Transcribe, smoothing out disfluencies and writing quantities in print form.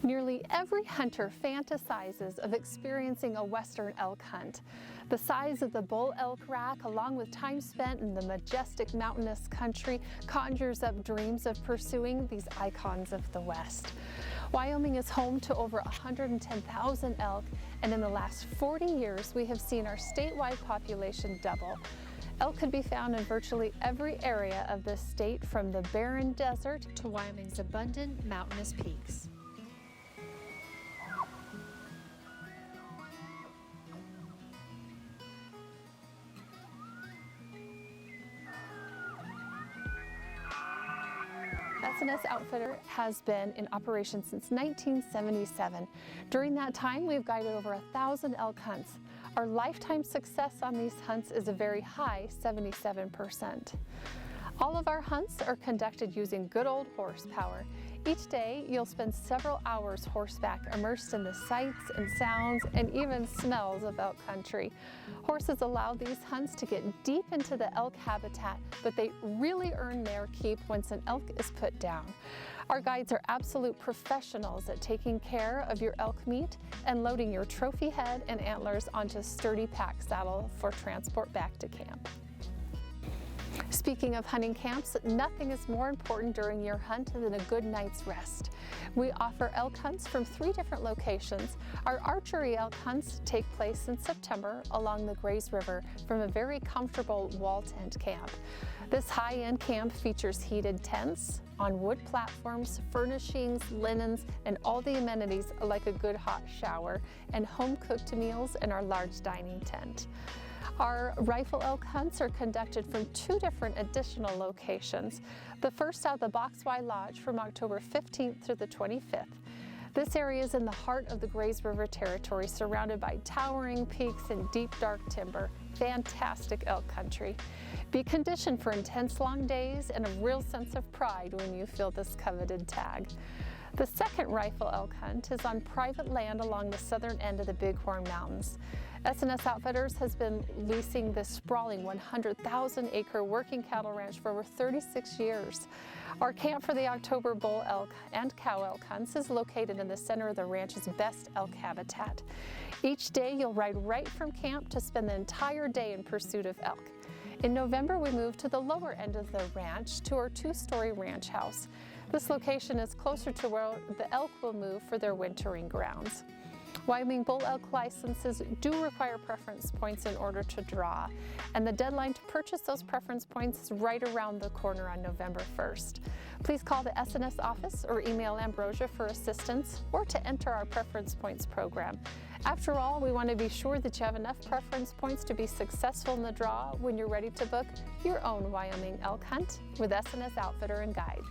Nearly every hunter fantasizes of experiencing a western elk hunt. The size of the bull elk rack, along with time spent in the majestic mountainous country, conjures up dreams of pursuing these icons of the West. Wyoming is home to over 110,000 elk, and in the last 40 years, we have seen our statewide population double. Elk could be found in virtually every area of this state, from the barren desert to Wyoming's abundant mountainous peaks. SNS Outfitter has been in operation since 1977. During that time, we've guided over 1,000 elk hunts. Our lifetime success on these hunts is a very high 77%. All of our hunts are conducted using good old horsepower. Each day, you'll spend several hours horseback, immersed in the sights and sounds and even smells of elk country. Horses allow these hunts to get deep into the elk habitat, but they really earn their keep once an elk is put down. Our guides are absolute professionals at taking care of your elk meat and loading your trophy head and antlers onto sturdy pack saddle for transport back to camp. Speaking of hunting camps, nothing is more important during your hunt than a good night's rest. We offer elk hunts from 3 different locations. Our Archery Elk Hunts take place in September along the Grays River from a very comfortable wall tent camp. This high-end camp features heated tents on wood platforms, furnishings, linens, and all the amenities like a good hot shower, and home-cooked meals in our large dining tent. Our rifle elk hunts are conducted from 2 different additional locations. The first out the Boxwhy Lodge from October 15th through the 25th. This area is in the heart of the Grays River Territory, surrounded by towering peaks and deep dark timber. Fantastic elk country. Be conditioned for intense long days and a real sense of pride when you fill this coveted tag. The second rifle elk hunt is on private land along the southern end of the Bighorn Mountains. SNS Outfitters has been leasing this sprawling 100,000-acre working cattle ranch for over 36 years. Our camp for the October bull elk and cow elk hunts is located in the center of the ranch's best elk habitat. Each day you'll ride right from camp to spend the entire day in pursuit of elk. In November, we moved to the lower end of the ranch to our 2-story ranch house. This location is closer to where the elk will move for their wintering grounds. Wyoming bull elk licenses do require preference points in order to draw, and the deadline to purchase those preference points is right around the corner on November 1st. Please call the SNS office or email Ambrosia for assistance or to enter our preference points program. After all, we want to be sure that you have enough preference points to be successful in the draw when you're ready to book your own Wyoming elk hunt with SNS Outfitter and Guides.